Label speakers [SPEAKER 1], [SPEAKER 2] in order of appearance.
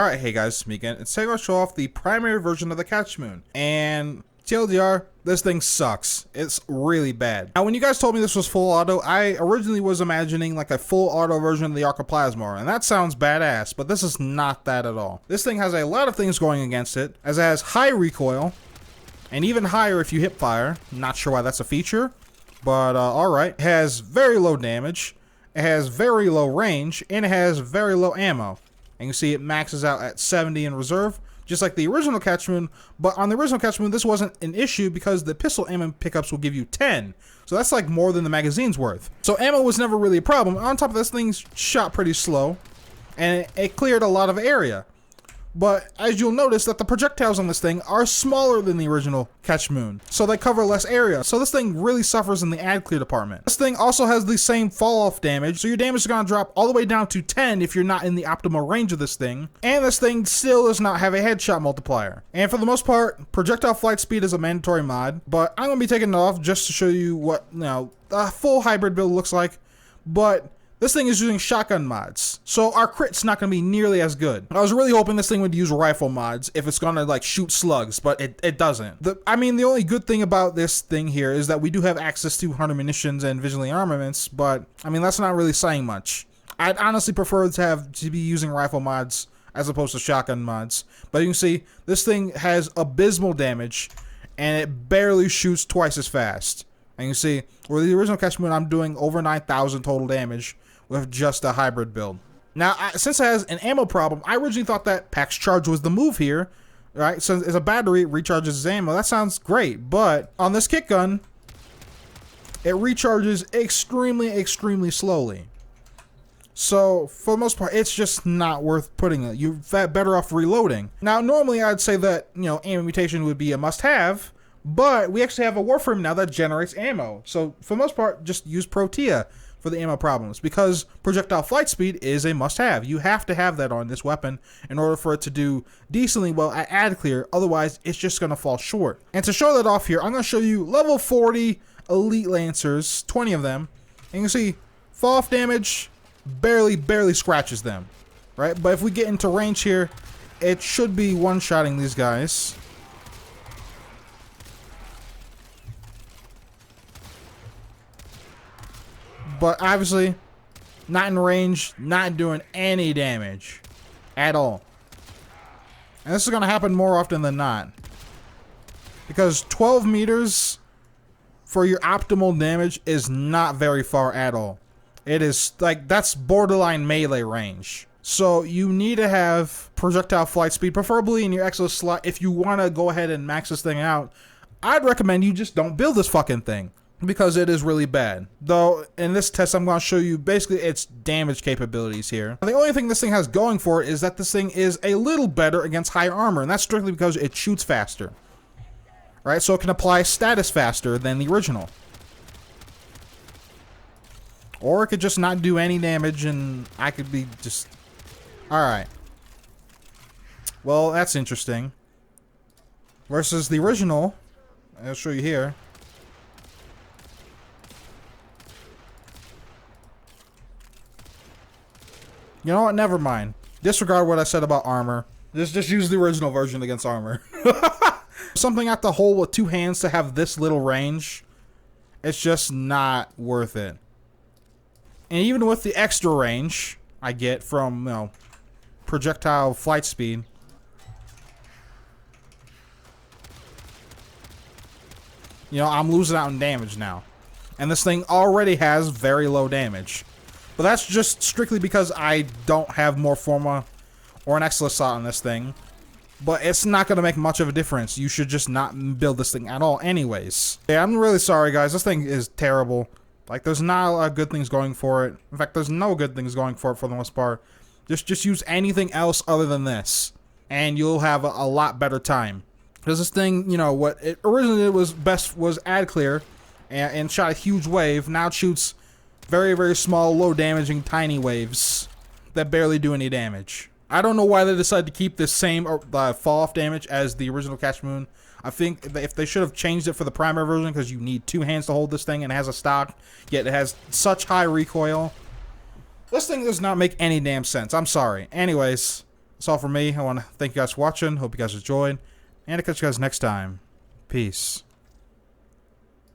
[SPEAKER 1] Alright, hey guys, it's me again. It's time to show off the primary version of the Catchmoon. And TLDR, this thing sucks. It's really bad. Now, when you guys told me this was full auto, I originally was imagining like a full auto version of the Archoplasma, and that sounds badass, but this is not that at all. This thing has a lot of things going against it, as it has high recoil, and even higher if you hip fire. Not sure why that's a feature, but alright. It has very low damage, it has very low range, and it has very low ammo. And you can see it maxes out at 70 in reserve, just like the original Catchmoon. But on the original Catchmoon, this wasn't an issue because the pistol ammo pickups will give you 10. So that's like more than the magazine's worth. So ammo was never really a problem. On top of this, thing's shot pretty slow, and it cleared a lot of area. But as you'll notice that the projectiles on this thing are smaller than the original Catchmoon, so they cover less area. So this thing really suffers in the ad clear department. This thing also has the same fall off damage, so your damage is going to drop all the way down to 10 if you're not in the optimal range of this thing. And this thing still does not have a headshot multiplier. And for the most part, projectile flight speed is a mandatory mod, but I'm going to be taking it off just to show you what, a full hybrid build looks like. But this thing is using shotgun mods, so our crit's not going to be nearly as good. I was really hoping this thing would use rifle mods if it's going to like shoot slugs, but it doesn't. The only good thing about this thing here is that we do have access to hunter munitions and vigilante armaments, but that's not really saying much. I'd honestly prefer to be using rifle mods as opposed to shotgun mods. But you can see this thing has abysmal damage, and it barely shoots twice as fast. And you can see where the original Catchmoon, I'm doing over 9,000 total damage with just a hybrid build. Now, since it has an ammo problem, I originally thought that Pack's Charge was the move here, right? So as a battery, it recharges its ammo. That sounds great, but on this kick gun, it recharges extremely, extremely slowly. So for the most part, it's just not worth putting it. You're better off reloading. Now, normally I'd say that, ammo mutation would be a must-have, but we actually have a Warframe now that generates ammo. So for the most part, just use Protea for the ammo problems, because projectile flight speed is a must-have. You have to have that on this weapon in order for it to do decently well at ad clear, otherwise it's just going to fall short. And to show that off here, I'm going to show you level 40 elite lancers, 20 of them, and you can see fall off damage barely scratches them, right? But if we get into range here, it should be one-shotting these guys. But obviously, not in range, not doing any damage at all. And this is going to happen more often than not, because 12 meters for your optimal damage is not very far at all. It is like, that's borderline melee range. So you need to have projectile flight speed, preferably in your Exo slot. If you want to go ahead and max this thing out, I'd recommend you just don't build this fucking thing, because it is really bad. Though, in this test, I'm going to show you basically its damage capabilities here. The only thing this thing has going for it is that this thing is a little better against higher armor, and that's strictly because it shoots faster. Right, so it can apply status faster than the original. Or it could just not do any damage, and I could be just... Alright. Well, that's interesting. Versus the original, I'll show you here. You know what? Never mind. Disregard what I said about armor. Just use the original version against armor. Something at the hole with two hands to have this little range, it's just not worth it. And even with the extra range I get from, projectile flight speed, I'm losing out in damage now. And this thing already has very low damage. But that's just strictly because I don't have more Forma or an Excellent slot on this thing. But it's not going to make much of a difference. You should just not build this thing at all anyways. Yeah, I'm really sorry, guys. This thing is terrible. Like, there's not a lot of good things going for it. In fact, there's no good things going for it for the most part. Just use anything else other than this, and you'll have a lot better time. Because this thing, what it originally was best was ad clear and shot a huge wave. Now it shoots very, very small, low damaging, tiny waves that barely do any damage. I don't know why they decided to keep the same fall off damage as the original Catchmoon. I think if they should have changed it for the primary version, because you need two hands to hold this thing and it has a stock, yet it has such high recoil. This thing does not make any damn sense. I'm sorry. Anyways, That's all from me. I want to thank you guys for watching. Hope you guys enjoyed. And I'll catch you guys next time. Peace.